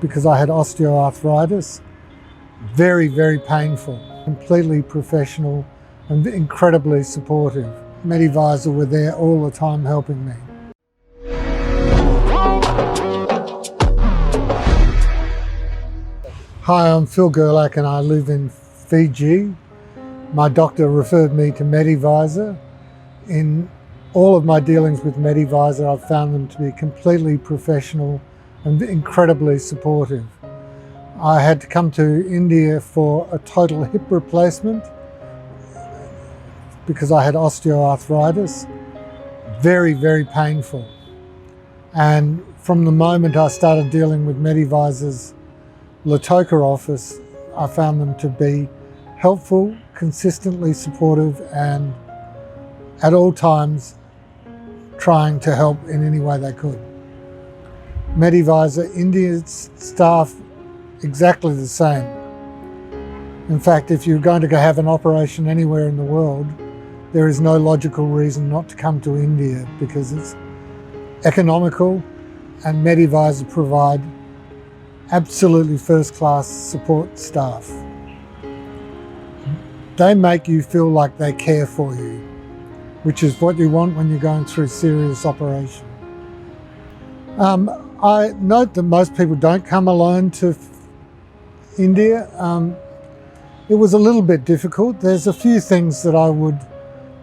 because I had osteoarthritis. Very, very painful. Completely professional and incredibly supportive. Medivisor were there all the time helping me. Hi, I'm Phil Gerlach and I live in Fiji. My doctor referred me to Medivisor. In all of my dealings with Medivisor, I've found them to be completely professional and incredibly supportive. I had to come to India for a total hip replacement because I had osteoarthritis. Very, very painful. And from the moment I started dealing with Medivisor's Lautoka office, I found them to be helpful, consistently supportive, and at all times trying to help in any way they could. Medivisor India's staff, exactly the same. In fact, if you're going to go have an operation anywhere in the world, there is no logical reason not to come to India because it's economical and Medivisor provide absolutely first-class support staff. They make you feel like they care for you, which is what you want when you're going through serious operation. I note that most people don't come alone to India. It was a little bit difficult. There's a few things that I would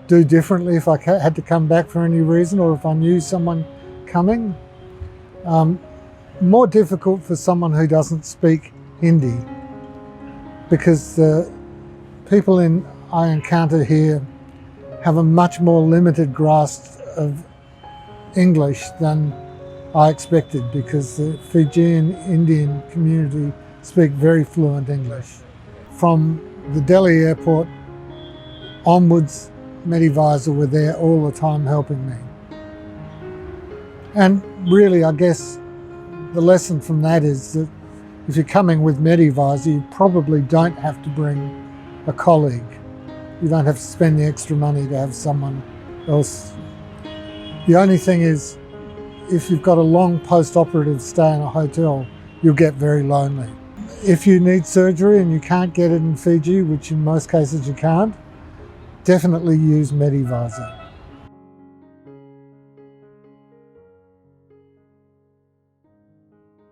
do differently if I had to come back for any reason or if I knew someone coming. More difficult for someone who doesn't speak Hindi, because the people I encounter here have a much more limited grasp of English than I expected, because the Fijian Indian community speak very fluent English. From the Delhi airport onwards, Medivisor were there all the time helping me. And really, I guess the lesson from that is that if you're coming with Medivisor, you probably don't have to bring a colleague. You don't have to spend the extra money to have someone else. The only thing is, if you've got a long post-operative stay in a hotel, you'll get very lonely. If you need surgery and you can't get it in Fiji, which in most cases you can't, definitely use Medivisor.